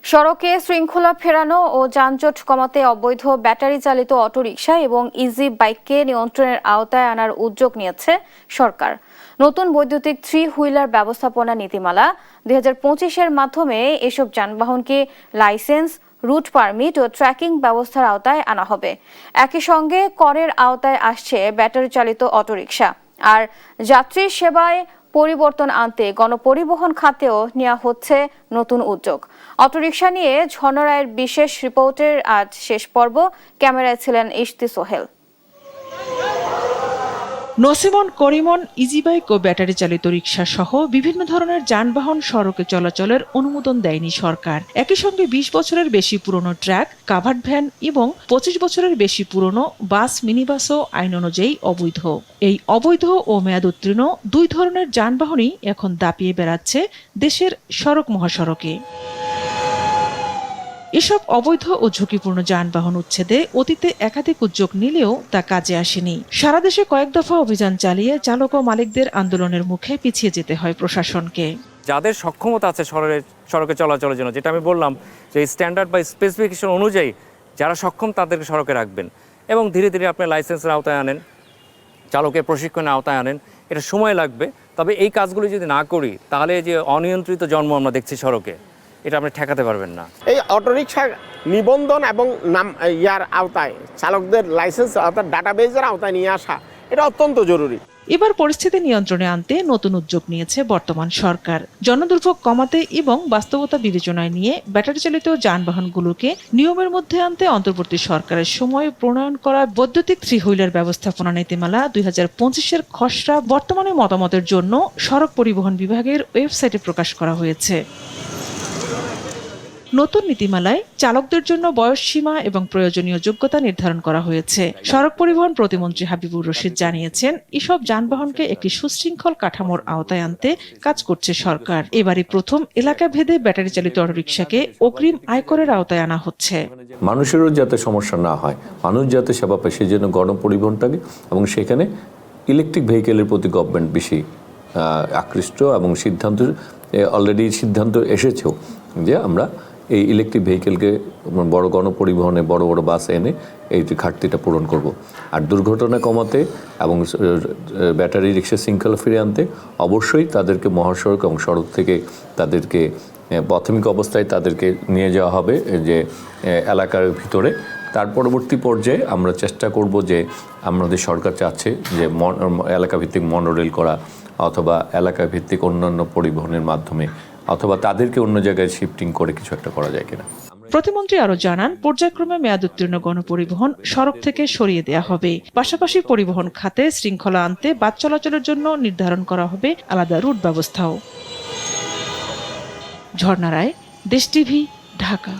সড়কে শৃঙ্খলা ফেরানো ও যানজট কমাতে অবৈধ ব্যাটারি চালিত অটোরিকশা এবং ইজি বাইককে নিয়ন্ত্রণের আওতায় আনার উদ্যোগ নিয়েছে সরকার। নতুন বৈদ্যুতিক থ্রি হুইলার ব্যবস্থাপনা নীতিমালা 2025-এর মাধ্যমে এসব যানবাহনকে লাইসেন্স, রুট পারমিট ও ট্র্যাকিং ব্যবস্থার আওতায় আনা হবে। একই সঙ্গে করের আওতায় আসছে ব্যাটারি চালিত অটোরিকশা। আর যাত্রী সেবায় পরিবর্তন আনতে গণপরিবহন খাতেও নেওয়া হচ্ছে নতুন উদ্যোগ। অটোরিকশা নিয়ে ঝর্ণা রায়ের বিশেষ রিপোর্টের আজ শেষ পর্ব। ক্যামেরায় ছিলেন ইশতি সোহেল। নসিমন, করিমন, ইজিবাইক ও ব্যাটারি চালিত রিকশা সহ বিভিন্ন ধরনের যানবাহন সড়কে চলাচলের অনুমোদন দেয়নি সরকার। একই সঙ্গে 20 বছরের বেশি পুরনো ট্রাক, কাভার্ড ভ্যান এবং 25 বছরের বেশি পুরনো বাস, মিনিবাসও আইন অনুযায়ী অবৈধ। এই অবৈধ ও মেয়াদোত্তীর্ণ দুই ধরনের যানবাহনই এখন দাপিয়ে বেড়াচ্ছে দেশের সড়ক মহাসড়কে। এসব অবৈধ ও ঝুঁকিপূর্ণ যানবাহন উচ্ছেদে অতীতে একাধিক উদ্যোগ নিলেও তা কাজে আসেনি। সারা দেশে কয়েক দফা অভিযান চালিয়ে চালক ও মালিকদের আন্দোলনের মুখে পিছিয়ে যেতে হয় প্রশাসনকে। যাদের সক্ষমতা আছে সড়কে চলাচলের জন্য, যেটা আমি বললাম যে স্ট্যান্ডার্ড বা স্পেসিফিকেশন অনুযায়ী যারা সক্ষম তাদেরকে সড়কে রাখবেন এবং ধীরে ধীরে আপনি লাইসেন্সের আওতায় আনেন, চালকের প্রশিক্ষণের আওতায় আনেন। এটা সময় লাগবে, তবে এই কাজগুলি যদি না করি তাহলে যে অনিয়ন্ত্রিত জন্ম আমরা দেখছি সড়কে, এটা আপনি ঠেকাতে পারবেন না। এই অটোরিকশা নিবন্ধন এবং আওতায় চালকদের লাইসেন্স অর্থাৎ ডাটাবেজের আওতায় নিয়ে আসা এটা অত্যন্ত জরুরি। এবার পরিস্থিতি নিয়ন্ত্রণে আনতে নতুন উদ্যোগ নিয়েছে বর্তমান সরকার। জনদুর্ভোগ কমাতে এবং বাস্তবতা বিবেচনায় নিয়ে ব্যাটারি চালিত যানবাহনগুলোকে নিয়মের মধ্যে আনতে অন্তর্বর্তী সরকারের সময় প্রণয়ন করা বৈদ্যুতিক থ্রি হুইলার ব্যবস্থাপনা নীতিমালা 2025-এর খসড়া বর্তমানে মতামতের জন্য সড়ক পরিবহন বিভাগের ওয়েবসাইটে প্রকাশ করা হয়েছে। নতুন নীতিমালায় চালকদের জন্য বয়স সীমা এবং প্রয়োজনীয় যোগ্যতা নির্ধারণ করা হয়েছে। সড়ক পরিবহন প্রতিমন্ত্রী হাবিবুর রশিদ জানিয়েছেন, এসব যানবাহনকে একটি সুশৃঙ্খল কাঠামোর আওতায় আনতে কাজ করছে সরকার। এবারই প্রথম এলাকা ভেদে ব্যাটারি চালিত অটোরিকশাকে অগ্রিম আয়করের আওতায় আনা হচ্ছে। মানুষেরও যাতে সমস্যা না হয়, মানুষ যাতে সেবা পায়, সেই জন্য গণপরিবহনটাকে এবং সেখানে ইলেকট্রিক ভেহিকেলের প্রতি গভর্নমেন্ট বেশি আকৃষ্ট এবং অলরেডি সিদ্ধান্ত এসেছেও যে আমরা এই ইলেকট্রিক ভেহিকেলকে বড় গণপরিবহনে বড় বড় বাস এনে এই ঘাটতিটা পূরণ করব। আর দুর্ঘটনা কমাতে এবং ব্যাটারি রিক্সা শৃঙ্খলা ফিরে আনতে অবশ্যই তাদেরকে মহাসড়ক এবং সড়ক থেকে তাদেরকে প্রাথমিক অবস্থায় তাদেরকে নিয়ে যাওয়া হবে যে এলাকার ভিতরে। তার পরবর্তী পর্যায়ে আমরা চেষ্টা করব যে আমাদের সরকার চাচ্ছে যে এলাকা ভিত্তিক মনোরেল করা অথবা এলাকা ভিত্তিক অন্যান্য পরিবহনের মাধ্যমে অথবা তাদেরকে অন্য জায়গায় শিফটিং করে কিছু একটা করা যায় কিনা। প্রতিমন্ত্রী আরো জানান, পর্যায়ক্রমে মেয়াদোত্তীর্ণ গণপরিবহন সড়ক থেকে সরিয়ে দেওয়া হবে। পাশাপাশি পরিবহন খাতে শৃঙ্খলা আনতে বাস চলাচলের জন্য নির্ধারণ করা হবে আলাদা রুট ব্যবস্থাও। ঝর্ণা রায়, দেশ টিভি, ঢাকা।